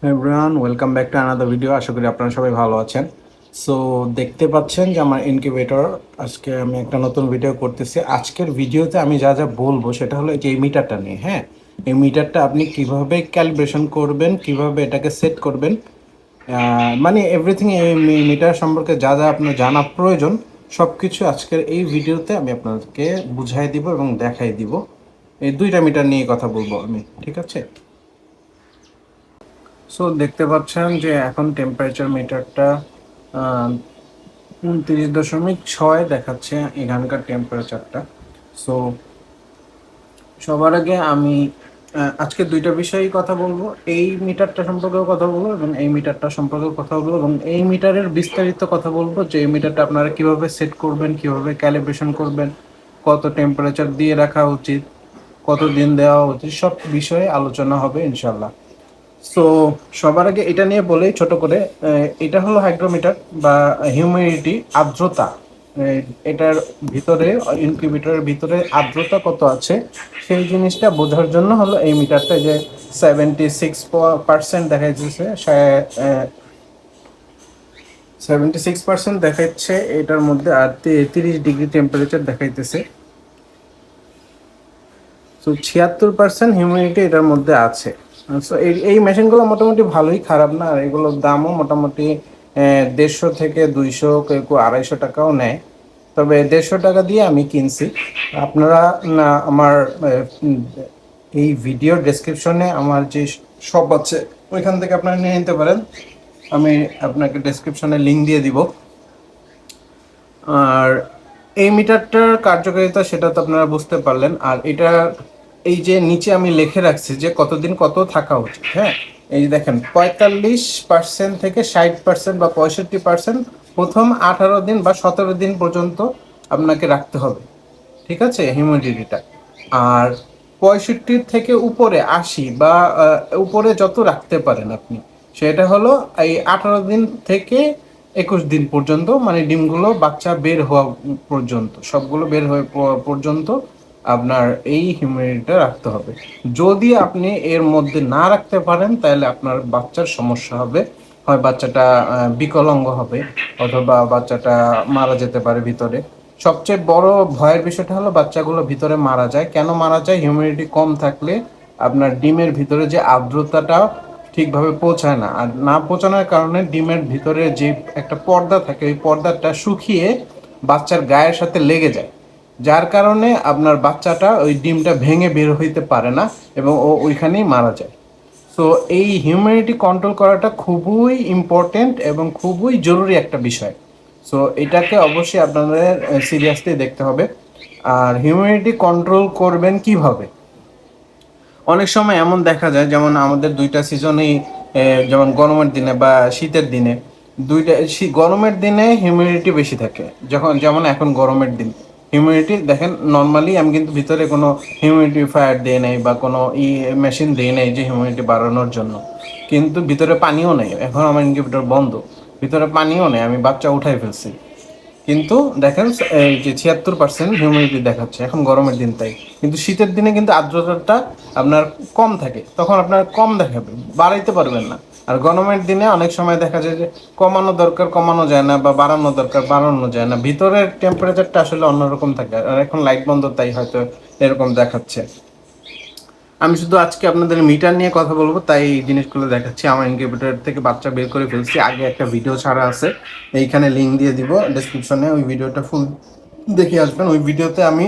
Everyone welcome back to another video. আশা করি আপনারা সবাই ভালো আছেন। সো দেখতে পাচ্ছেন যে আমার ইনকিউবেটর, আজকে আমি একটা নতুন ভিডিও করতেছি। আজকের ভিডিওতে আমি যা যা বলবো সেটা হলো যে এই মিটারটা নিয়ে। হ্যাঁ, এই মিটারটা আপনি কিভাবে ক্যালিব্রেশন করবেন, কিভাবে এটাকে সেট করবেন, মানে এভরিথিং এই মিটার সম্পর্কে যা যা আপনার জানা প্রয়োজন সব কিছু আজকের এই ভিডিওতে আমি আপনাদেরকে বুঝাই দিব এবং দেখাই দিব। এই দুইটা মিটার নিয়ে কথা বলবো আমি, ঠিক আছে? সো দেখতে পাচ্ছেন যে এখন টেম্পারেচার মিটারটা 29.6 দেখাচ্ছে এখানকার টেম্পারেচারটা। সো সবার আগে আমি আজকে দুইটা বিষয়েই কথা বলবো। এই মিটারটা সম্পর্কেও কথা বলবো এবং এই মিটারটা সম্পর্কেও কথা বলবো এবং এই মিটারের বিস্তারিত কথা বলবো যে এই মিটারটা আপনারা কিভাবে সেট করবেন, কিভাবে ক্যালিব্রেশন করবেন, কত টেম্পারেচার দিয়ে রাখা উচিত, কত দিন দেওয়া উচিত, সব বিষয়ে আলোচনা হবে ইনশাল্লাহ। সো সবার আগে এটা নিয়ে বলেই ছোট করে, এটা হলো হাইগ্রোমিটার বা হিউমিডিটি, আর্দ্রতা। এটার ভিতরে, ইনকিউবেটরের ভিতরে আর্দ্রতা কত আছে সেই জিনিসটা বোঝার জন্য হলো এই মিটারটা, যে 76% দেখাইতেছে, 76% দেখাচ্ছে এটার মধ্যে, আর 30 ডিগ্রি টেম্পারেচার দেখাইতেছে। তো 76% হিউমিডিটি এটার মধ্যে আছে। সো এই মেশিনগুলো মোটামুটি ভালোই, খারাপ না। আর এগুলোর দামও মোটামুটি 150 থেকে 200, কেউ কেউ 250 টাকাও নেয়। তবে 150 টাকা দিয়ে আমি কিনছি। আপনারা না আমার এই ভিডিও ডেসক্রিপশনে আমার যে শপ আছে ওইখান থেকে আপনারা নিয়ে নিতে পারেন। আমি আপনাকে ডেসক্রিপশনে লিঙ্ক দিয়ে দিব। আর এই মিটারটার কার্যকারিতা সেটা তো আপনারা বুঝতে পারলেন। আর এটা, এই যে নিচে আমি লিখে রাখছি যে কতদিন কত থাকা উচিত। হ্যাঁ, এই যে দেখেন 45% থেকে 60% বা 65% প্রথম 18 দিন বা 17 দিন পর্যন্ত আপনাকে রাখতে হবে, ঠিক আছে, হিউমিডিটিটা। আর 65 থেকে উপরে 80 বা উপরে যত রাখতে পারেন আপনি, সেটা হলো এই 18 দিন থেকে 21 দিন পর্যন্ত, মানে ডিমগুলো বাচ্চা বের হওয়া পর্যন্ত, সবগুলো বের হয়ে পর্যন্ত আপনার এই হিউমিডিটিটা রাখতে হবে। যদি আপনি এর মধ্যে না রাখতে পারেন তাহলে আপনার বাচ্চার সমস্যা হবে। হয় বাচ্চাটা বিকলাঙ্গ হবে, অথবা বাচ্চাটা মারা যেতে পারে ভিতরে। সবচেয়ে বড় ভয়ের বিষয়টা হলো বাচ্চাগুলো ভিতরে মারা যায়। কেন মারা যায়? হিউমিডিটি কম থাকলে আপনার ডিমের ভিতরে যে আর্দ্রতাটা ঠিকভাবে পৌঁছায় না, আর না পৌঁছানোর কারণে ডিমের ভিতরে যে একটা পর্দা থাকে ওই পর্দাটা শুকিয়ে বাচ্চার গায়ের সাথে লেগে যায়, যার কারণে আপনার বাচ্চাটা ওই ডিমটা ভেঙে বের হইতে পারে না এবং ও ওইখানেই মারা যায়। সো এই হিউম্যানিটি কন্ট্রোল করাটা খুবই ইম্পর্টেন্ট এবং খুবই জরুরি একটা বিষয়। সো এটাকে অবশ্যই আপনাদের সিরিয়াসলি দেখতে হবে। আর হিউম্যানিটি কন্ট্রোল করবেন কিভাবে? অনেক সময় এমন দেখা যায়, যেমন আমাদের দুইটা সিজনেই, যেমন গরমের দিনে বা শীতের দিনে, গরমের দিনে হিউমিডিটি বেশি থাকে। যেমন এখন গরমের দিন, হিউমিডিটি দেখেন, নর্মালি আমি কিন্তু ভিতরে কোনো হিউমিডিফায়ার দিয়ে নেই বা কোনো মেশিন দিয়ে নেই যে হিউমিডিটি বাড়ানোর জন্য, কিন্তু ভিতরে পানিও নেই। এখন আমার ইনকিউবেটর বন্ধ, ভিতরে পানিও নেই, আমি বাচ্চা উঠাই ফেলছি, কিন্তু দেখেন এই যে 76% হিউমিডিটি দেখাচ্ছে এখন গরমের দিন। তাই কিন্তু শীতের দিনে কিন্তু আর্দ্রতাটা আপনার কম থাকে, তখন আপনার কম দেখাবে, বাড়াইতে পারবেন না। আর গরমের দিনে অনেক সময় দেখা যায় যে কমানো দরকার কমানো যায় না, বা বাড়ানো দরকার বাড়ানো যায় না, ভিতরের টেম্পারেচারটা আসলে অন্যরকম থাকে। আর এখন লাইট বন্ধ, তাই হয়তো এরকম দেখাচ্ছে। আমি শুধু আজকে আপনাদের মিটার নিয়ে কথা বলবো, তাই এই জিনিসগুলো দেখাচ্ছি। আমার ইনকিউবেটর থেকে বাচ্চা বের করে ফেলছি, আগে একটা ভিডিও ছাড়া আছে, এইখানে লিঙ্ক দিয়ে দিব ডেসক্রিপশনে, ওই ভিডিওটা ফুল দেখে আসবেন। ওই ভিডিওতে আমি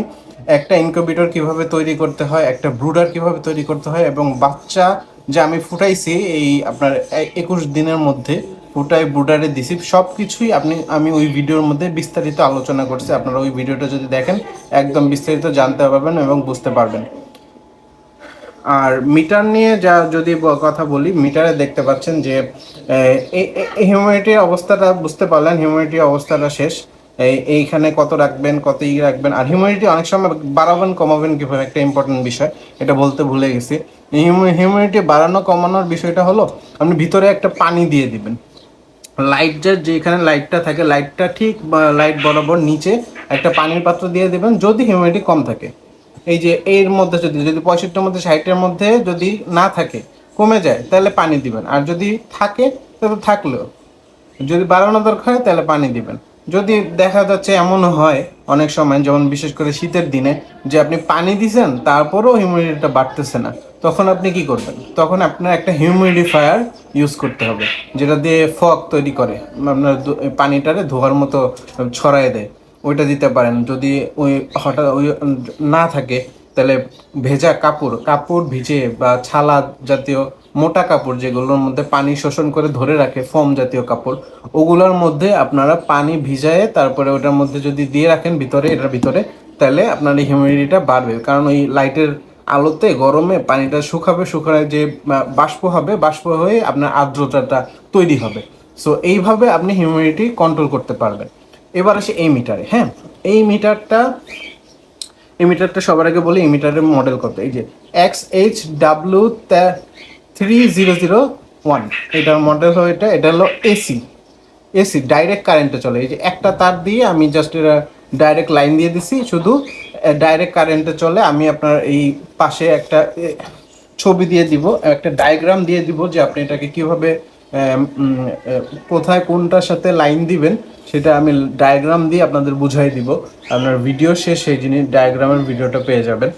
একটা ইনকিউবেটর কিভাবে তৈরি করতে হয়, একটা ব্রুডার কিভাবে তৈরি করতে হয়, এবং বাচ্চা যে আমি ফুটাইছি এই আপনার 21 দিনের মধ্যে ফুটাই ব্রুডারে দিছি, সব কিছুই আমি ওই ভিডিওর মধ্যে বিস্তারিত আলোচনা করছি। আপনারা ওই ভিডিওটা যদি দেখেন একদম বিস্তারিত জানতে পারবেন এবং বুঝতে পারবেন। আর মিটার নিয়ে যা যদি কথা বলি, মিটারে দেখতে পাচ্ছেন যে হিউম্যানিটির অবস্থাটা বুঝতে পারলেন, হিউম্যানিটির অবস্থাটা শেষ। এইখানে কত রাখবেন, কত রাখবেন। আর হিউম্যানিটি অনেক সময় বাড়াবেন কমাবেন কীভাবে, একটা ইম্পর্টেন্ট বিষয়, এটা বলতে ভুলে গেছি। হিউম্যানিটি বাড়ানো কমানোর বিষয়টা হলো আপনি ভিতরে একটা পানি দিয়ে দিবেন। যেখানে লাইটটা থাকে, লাইটটা ঠিক লাইট বরাবর নিচে একটা পানির পাত্র দিয়ে দেবেন যদি হিউমিডিটি কম থাকে। এই যে এর মধ্যে যদি যদি 65-র মধ্যে 60-এর মধ্যে যদি না থাকে, কমে যায় তাহলে পানি দিবেন, আর যদি থাকে তাহলে থাকলেও, যদি বাড়ানো দরকার হয় তাহলে পানি দিবেন। যদি দেখা যাচ্ছে এমনও হয় অনেক সময়, যেমন বিশেষ করে শীতের দিনে, যে আপনি পানি দিছেন তারপরেও হিউমিডিটিটা বাড়তেছে না, তখন আপনি কি করবেন? তখন আপনার একটা হিউমিডিফায়ার ইউজ করতে হবে, যেটা দিয়ে ফগ তৈরি করে, আপনার পানিটারে ধোয়ার মতো ছড়ায় দেয়, ওইটা দিতে পারেন। যদি ওই হঠাৎ ওই না থাকে, তাহলে ভেজা কাপড়, কাপড় ভিজে বা ছালা জাতীয় মোটা কাপড় যেগুলোর মধ্যে পানি শোষণ করে ধরে রাখে, ফোম জাতীয় কাপড়, ওগুলোর মধ্যে আপনারা পানি ভিজায়ে তারপরে ওটার মধ্যে যদি দিয়ে রাখেন ভিতরে, এটার ভিতরে, তাহলে আপনার এই হিউমিডিটিটা বাড়বে। কারণ ওই লাইটের আলোতে গরমে পানিটা শুকাবে, শুকায় যে বাষ্প হবে, বাষ্প হয়ে আপনার আর্দ্রতাটা তৈরি হবে। সো এইভাবে আপনি হিউমিডিটি কন্ট্রোল করতে পারবেন। এবার আসে এই মিটারে। হ্যাঁ, এই মিটারটা, এই মিটারটা সবার আগে বলি এই মিটারের মডেল কত। এই যে XHW3001, এটার মডেল হলো এটা। এটা হলো এসি, এসি ডাইরেক্ট কারেন্টে চলে। এই যে একটা তার দিয়ে আমি জাস্ট এটা ডাইরেক্ট লাইন দিয়ে দিছি, শুধু ডাইরেক্ট কারেন্টে চলে। আমি আপনার এই পাশে একটা ছবি দিয়ে দিব, একটা ডায়াগ্রাম দিয়ে দিব, যে আপনি এটাকে কীভাবে কোথায় কোনটার সাথে লাইন দিবেন সেটা আমি ডায়াগ্রাম দিয়ে আপনাদের বুঝাই দিব। আপনার ভিডিও শেষ সেই জিনিস ডায়াগ্রামের ভিডিওটা পেয়ে যাবেন।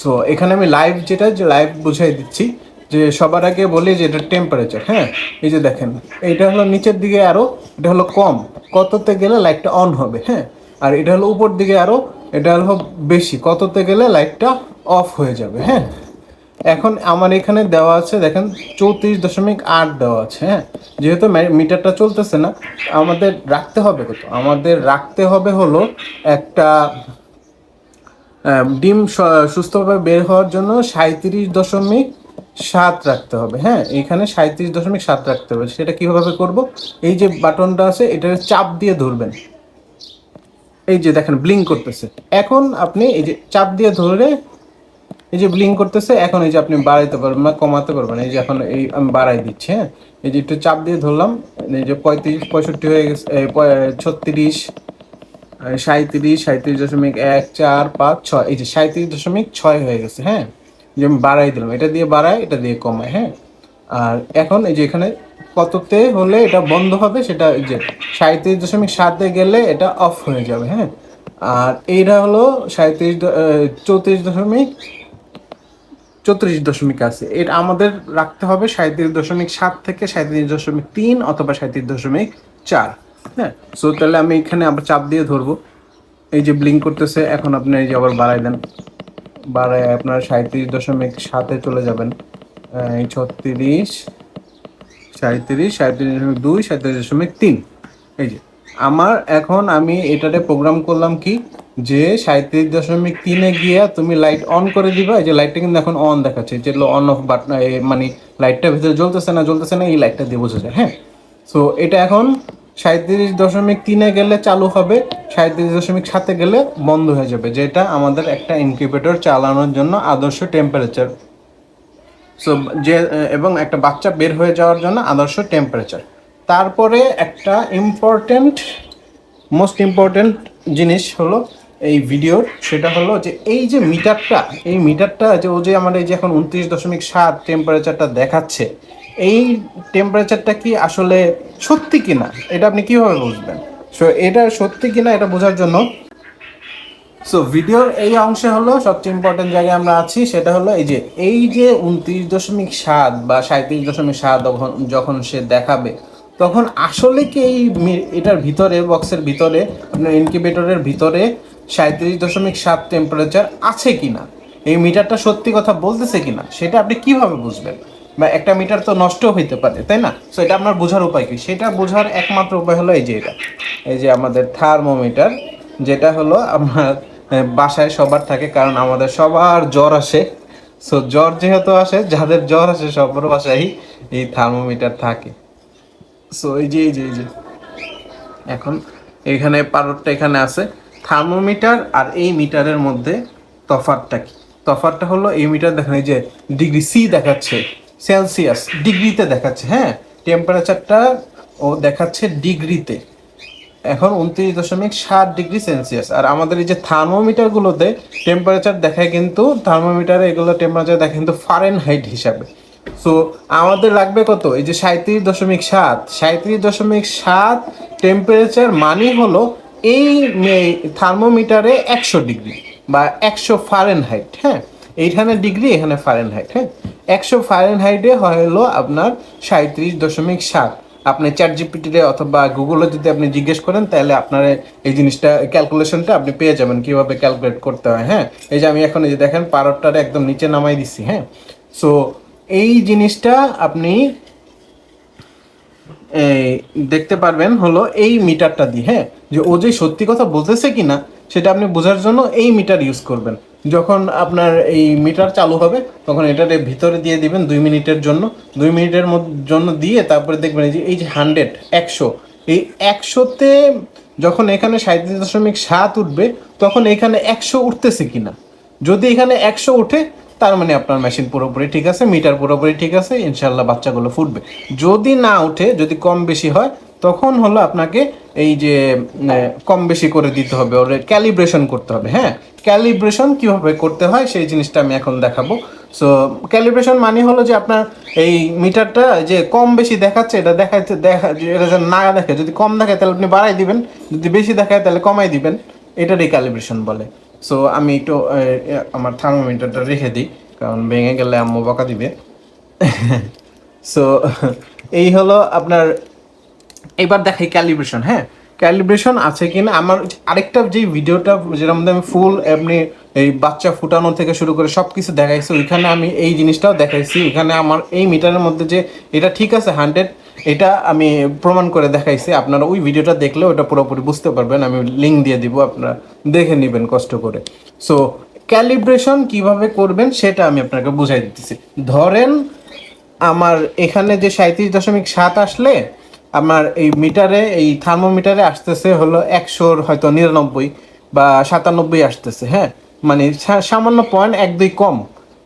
সো এখানে আমি লাইভ, যেটা যে লাইভ বুঝাই দিচ্ছি। যে সবার আগে বলি যে এটা টেম্পারেচার। হ্যাঁ, এই যে দেখেন, এইটা হলো নিচের দিকে আরও, এটা হলো কম, কততে গেলে লাইটটা অন হবে। হ্যাঁ, আর এটা হলো উপর দিকে আরও, এটা হলো বেশি, কততে গেলে লাইটটা অফ হয়ে যাবে। হ্যাঁ, এখন আমার এখানে দেওয়া আছে দেখেন 34.8 দেওয়া আছে। হ্যাঁ, যেহেতু মিটারটা চলতেছে না, আমাদের রাখতে হবে কত? আমাদের রাখতে হবে হলো একটা ডিম সুস্থভাবে বের হওয়ার জন্য 37.7 রাখতে হবে। হ্যাঁ, এখানে 37.7 রাখতে হবে। সেটা কীভাবে করব? এই যে বাটনটা আছে, এটার চাপ দিয়ে ধরবেন। এই যে দেখেন ব্লিঙ্ক করতেছে। এখন আপনি এই যে চাপ দিয়ে ধরে, এই যে ব্লিঙ্ক করতেছে, এখন এই যে আপনি বাড়াইতে পারবেন না কমাতে পারবেন। এই যে এখন এই আমি বাড়াই দিচ্ছি। হ্যাঁ, এই যে একটু চাপ দিয়ে ধরলাম, এই যে 35 65 হয়ে গেছে, 36 37.145 এই যে 37.6 হয়ে গেছে। হ্যাঁ, যে আমি বাড়াই দিলাম, এটা দিয়ে বাড়াই, এটা দিয়ে কমাই। হ্যাঁ, আর এখন এই যে এখানে কততে হলে এটা বন্ধ হবে, সেটা এই যে 37.7 গেলে এটা অফ হয়ে যাবে। হ্যাঁ, আর এইটা হলো 34.34 আছে। এটা আমাদের রাখতে হবে 37.7 থেকে 37.3 অথবা 37.4। হ্যাঁ, সো তাহলে আমি এখানে আবার চাপ দিয়ে ধরবো, এই যে ব্লিঙ্ক করতেছে। এখন আপনি এই যে আবার বাড়াই দেন, বাড়ায় আপনার 37.7 চলে যাবেন। এই 36, 37, 37.2, 37.3। এই যে আমার এখন আমি এটাতে প্রোগ্রাম করলাম কি, যে 37.3 গিয়া তুমি লাইট অন করে দিবা। এই যে লাইটটা কিন্তু এখন অন দেখাচ্ছে, যেগুলো অন অফ বাটন, মানে লাইটটা ভিতরে জ্বলতেছে না জ্বলতেছে না, এই লাইটটা দিয়ে বোঝা যায়। হ্যাঁ, সো এটা এখন 37.3 গেলে চালু হবে, 37.7 গেলে বন্ধ হয়ে যাবে, যেটা আমাদের একটা ইনকিউবেটর চালানোর জন্য আদর্শ টেম্পারেচার। সো যে এবং একটা বাচ্চা বের হয়ে যাওয়ার জন্য আদর্শ টেম্পারেচার। তারপরে একটা মোস্ট ইম্পর্টেন্ট জিনিস হলো এই ভিডিওর, সেটা হলো যে এই যে মিটারটা, এই মিটারটা যে ও যে আমার এই যে এখন 29.7 টেম্পারেচারটা দেখাচ্ছে, এই টেম্পারেচারটা কি আসলে সত্যি কিনা এটা আপনি কিভাবে বুঝবেন? সো এটা সত্যি কিনা এটা বোঝার জন্য, সো ভিডিওর এই অংশে হলো সবচেয়ে ইম্পর্টেন্ট জায়গায় আমরা আছি, সেটা হলো এই যে 29.7 বা 37.7 যখন সে দেখাবে, তখন আসলে কি এই এটার ভিতরে, বক্সের ভিতরে, আপনার ইনকিউবেটরের ভিতরে 37.7 টেম্পারেচার আছে কিনা, এই মিটারটা সত্যি কথা বলতেছে কিনা, সেটা আপনি কিভাবে বুঝবেন? বা একটা মিটার তো নষ্ট হইতে পারে, তাই না? সো এটা আপনার বোঝার উপায় কি? সেটা বোঝার একমাত্র উপায় হলো এই যে এটা, এই যে আমাদের থার্মোমিটার, যেটা হলো আমার বাসায় সবার থাকে, কারণ আমাদের সবার জ্বর আসে। সো জ্বর যেহেতু আসে, যাদের জ্বর আসে সবার বাসায় এই থার্মোমিটার থাকে। সো এই যে এখন এখানে পারদটা এখানে আছে। থার্মোমিটার আর এই মিটারের মধ্যে তফাৎটা কি? তফাৎটা হলো এই মিটার দেখেন, এই যে ডিগ্রি সি দেখাচ্ছে, সেলসিয়াস ডিগ্রিতে দেখাচ্ছে। হ্যাঁ, টেম্পারেচারটা ও দেখাচ্ছে ডিগ্রিতে, এখন 29.7 ডিগ্রি সেলসিয়াস। আর আমাদের এই যে থার্মোমিটারগুলোতে টেম্পারেচার দেখায়, কিন্তু থার্মোমিটারে এগুলো টেম্পারেচার দেখে কিন্তু ফারেনহাইট হিসাবে। সো আমাদের লাগবে কত, এই যে 37.7, 37.7 টেম্পারেচার মানে হলো এই থার্মোমিটারে 100 ডিগ্রি বা 100 ফারেনহাইট। হ্যাঁ, এইখানে ডিগ্রি, এখানে ফারেনহাইট। হ্যাঁ, 100 ফারেনহাইটে হলো আপনার 37.7। আপনি চ্যাট জিপিটিতে অথবা গুগলে যদি আপনি জিজ্ঞেস করেন, তাহলে আপনার এই জিনিসটা ক্যালকুলেশনটা আপনি পেয়ে যাবেন কিভাবে ক্যালকুলেট করতে হয়। হ্যাঁ, এই যে আমি এখন এই যে দেখেন পারতটারে একদম নিচে নামাই দিচ্ছি। হ্যাঁ, সো এই জিনিসটা আপনি দেখতে পারবেন হলো এই মিটারটা দিয়ে। হ্যাঁ, যে ও যে সত্যি কথা বলতেছে কিনা সেটা আপনি বোঝার জন্য এই মিটার ইউজ করবেন। যখন আপনার এই মিটার চালু হবে তখন এটার ভিতরে দিয়ে দিবেন 2 মিনিটের জন্য। 2 মিনিটের জন্য দিয়ে তারপরে দেখবেন এই যে 100, 100, এই 100তে যখন এখানে 37.7 উঠবে তখন এখানে 100 উঠতেছে কিনা। যদি এখানে 100 উঠে তার মানে আপনার মেশিন পুরোপুরি ঠিক আছে, মিটার পুরোপুরি ঠিক আছে, ইনশাল্লাহ বাচ্চাগুলো ফুটবে। যদি না উঠে, যদি কম বেশি হয়, তখন হলো আপনাকে এই যে কম বেশি করে দিতে হবে, ওর ক্যালিব্রেশন করতে হবে। হ্যাঁ, ক্যালিব্রেশন কিভাবে করতে হয় সেই জিনিসটা আমি এখন দেখাবো। সো ক্যালিব্রেশন মানে হলো যে আপনার এই মিটারটা যে কম বেশি দেখাচ্ছে, এটা দেখাচ্ছে এটা যেন না দেখে, যদি কম দেখায় তাহলে আপনি বাড়াই দিবেন, যদি বেশি দেখায় তাহলে কমাই দিবেন, এটারই ক্যালিব্রেশন বলে। সো আমি একটু আমার থার্মোমিটারটা রেখে দিই, কারণ ভেঙে গেলে আম্মু বকা দিবে। সো এই হলো আপনার, এবার দেখাই ক্যালিব্রেশন। হ্যাঁ, ক্যালিব্রেশন আছে কিনা। আমার আরেকটা যে ভিডিওটা যেরকম আমি ফুল এমনি এই বাচ্চা ফুটানো থেকে শুরু করে সব কিছু দেখাইছি, ওইখানে আমি এই জিনিসটাও দেখাইছি। ওইখানে আমার এই মিটারের মধ্যে যে এটা ঠিক আছে 100, এটা আমি প্রমাণ করে দেখাইছি। আপনারা ওই ভিডিওটা দেখলে ওটা পুরোপুরি বুঝতে পারবেন, আমি লিঙ্ক দিয়ে দিব, আপনারা দেখে নেবেন কষ্ট করে। সো ক্যালিব্রেশন কিভাবে করবেন সেটা আমি আপনাকে বুঝাই দিতেছি। ধরেন আমার এখানে যে 37.7 আসলে আমার এই মিটারে, এই থার্মোমিটারে আসতেছে হলো 100 হয়তো 99 বা 97 আসতেছে। হ্যাঁ, মানে সামান্য পয়েন্ট 1-2 কম,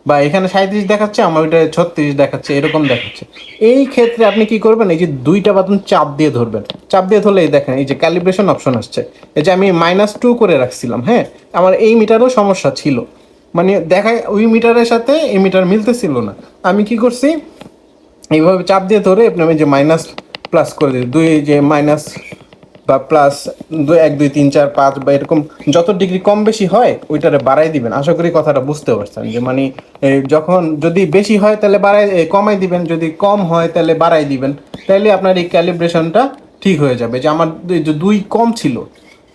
বা এখানে 37 দেখাচ্ছে, আমার ওইটা 36 দেখাচ্ছে, এরকম দেখাচ্ছে। এই ক্ষেত্রে আপনি কি করবেন, এই যে দুইটা বাটন চাপ দিয়ে ধরবেন। চাপ দিয়ে ধরলে এই দেখেন এই যে ক্যালিব্রেশন অপশন আসছে। এই যে আমি -2 করে রাখছিলাম। হ্যাঁ, আমার এই মিটারও সমস্যা ছিল, মানে দেখায় ওই মিটারের সাথে এই মিটার মিলতেছিল না। আমি কি করছি, এইভাবে চাপ দিয়ে ধরে আপনি আমি যে মাইনাস প্লাস করে দিই, দুই যে মাইনাস বা প্লাস 1 2 3 4 5 বা এরকম যত ডিগ্রি কম বেশি হয় ওইটারে বাড়াই দিবেন। আশা করি কথাটা বুঝতে পারছেন, যে মানে যখন যদি বেশি হয় তাহলে কমাই দিবেন, যদি কম হয় তাহলে বাড়াই দিবেন, তাহলে আপনার এই ক্যালিব্রেশনটা ঠিক হয়ে যাবে। যে আমার যে 2 কম ছিল,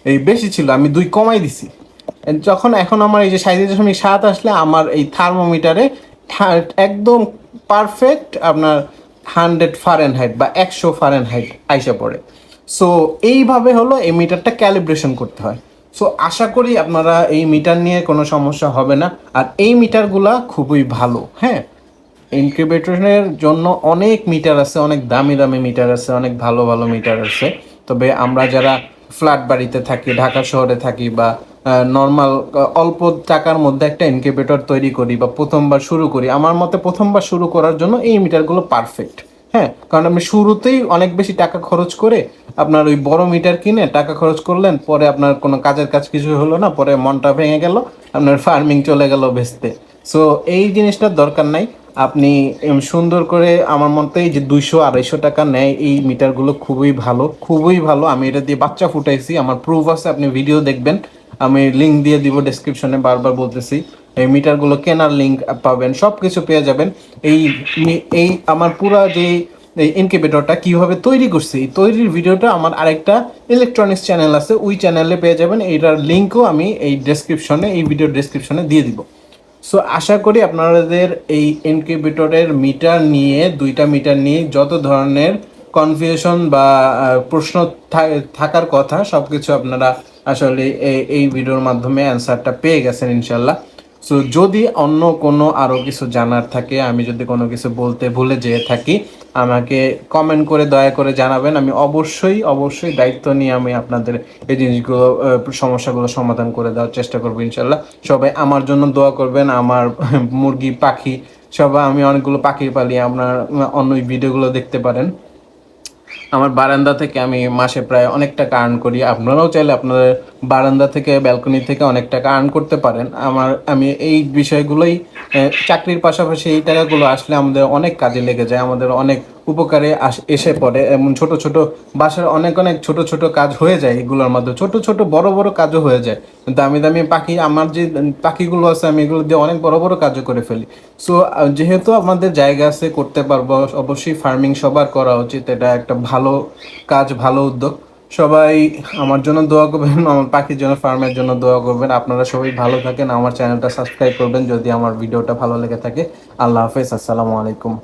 এই বেশি ছিল, আমি 2 কমাই দিছি। যখন এখন আমার এই যে 37.7 আসলে আমার এই থার্মোমিটারে একদম পারফেক্ট আপনার 100 ফারেনহাইট বা 100 ফারেনহাইট আইসা পড়ে। সো এইভাবে হলো এই মিটারটা ক্যালিব্রেশন করতে হয়। সো আশা করি আপনারা এই মিটার নিয়ে কোনো সমস্যা হবে না। আর এই মিটারগুলা খুবই ভালো। হ্যাঁ, ইনকিউবেটরের জন্য অনেক মিটার আছে, অনেক দামি দামি মিটার আছে, অনেক ভালো ভালো মিটার আছে। তবে আমরা যারা ফ্ল্যাট বাড়িতে থাকি, ঢাকা শহরে থাকি, বা নর্মাল অল্প টাকার মধ্যে একটা ইনকিউবেটর তৈরি করি বা প্রথমবার শুরু করি, আমার মতে প্রথমবার শুরু করার জন্য এই মিটারগুলো পারফেক্ট। হ্যাঁ, কারণ আপনি শুরুতেই অনেক বেশি টাকা খরচ করে আপনার ওই বড় মিটার কিনে টাকা খরচ করলেন, পরে আপনার কোনো কাজের কাজ কিছু হলো না, পরে মনটা ভেঙে গেল, আপনার ফার্মিং চলে গেল ভেস্তে। সো এই জিনিসটার দরকার নাই। আপনি সুন্দর করে, আমার মতে যে 200-250 টাকা নেয় এই মিটারগুলো, খুবই ভালো, খুবই ভালো। আমি এটা দিয়ে বাচ্চা ফুটাইছি, আমার প্রুফ আছে, আপনি ভিডিও দেখবেন, আমি লিঙ্ক দিয়ে দিব ডেসক্রিপশনে, বারবার বলতেছি। এই মিটারগুলো কেনার লিঙ্ক পাবেন, সব কিছু পেয়ে যাবেন। এই এই আমার পুরা যে এই ইনকিউবেটরটা কীভাবে তৈরি করছি, এই তৈরির ভিডিওটা আমার আরেকটা ইলেকট্রনিক্স চ্যানেল আছে, ওই চ্যানেলে পেয়ে যাবেন। এইটার লিঙ্কও আমি এই ডেসক্রিপশনে, এই ভিডিওর ডেসক্রিপশনে দিয়ে দিব। সো আশা করি আপনাদের এই ইনকিউবেটরের মিটার নিয়ে, 2টা মিটার নিয়ে যত ধরনের কনফিউশন বা প্রশ্ন থাকার কথা সব কিছু আপনারা আসলে এই ভিডিওর মাধ্যমে অ্যান্সারটা পেয়ে গেছেন ইনশাল্লাহ। সো যদি অন্য কোনো আরও কিছু জানার থাকে, আমি যদি কোনো কিছু বলতে ভুলে যেয়ে থাকি, আমাকে কমেন্ট করে দয়া করে জানাবেন। আমি অবশ্যই অবশ্যই দায়িত্ব নিয়ে আমি আপনাদের এই জিনিসগুলো, সমস্যাগুলো সমাধান করে দেওয়ার চেষ্টা করবো ইনশাল্লাহ। সবাই আমার জন্য দোয়া করবেন। আমার মুরগি পাখি সবাই, আমি অনেকগুলো পাখি পালি, আপনার অন্য ভিডিওগুলো দেখতে পারেন। আমার বারান্দা থেকে আমি মাসে প্রায় অনেক টাকা আর্ন করি। আপনারাও চাইলে আপনাদের বারান্দা থেকে, ব্যালকনি থেকে অনেক টাকা আর্ন করতে পারেন। আমি এই বিষয়গুলোই চাকরির পাশাপাশি এই টাকাগুলো আসলে আমাদের অনেক কাজে লেগে যায়, আমাদের অনেক উপকারে এসে পড়ে। এমন ছোট ছোট বাসার অনেক অনেক ছোট ছোট কাজ হয়ে যায় এগুলোর মধ্যে, ছোট ছোট বড় বড় কাজও হয়ে যায়। দামি দামি পাখি, আমার যে পাখিগুলো আছে আমি এগুলো দিয়ে অনেক বড় বড় কাজও করে ফেলি। সো যেহেতু আমাদের জায়গা আছে, করতে পারবো, অবশ্যই ফার্মিং সবার করা উচিত। এটা একটা ভালো কাজ, ভালো উদ্যোগ। সবাই আমার জন্য দোয়া করবেন, আমার পাখির জন্য, ফার্মের জন্য দোয়া করবেন। আপনারা সবাই ভালো থাকেন, আমার চ্যানেলটা সাবস্ক্রাইব করবেন যদি আমার ভিডিওটা ভালো লেগে থাকে। আল্লাহ হাফেজ, আসসালামু আলাইকুম।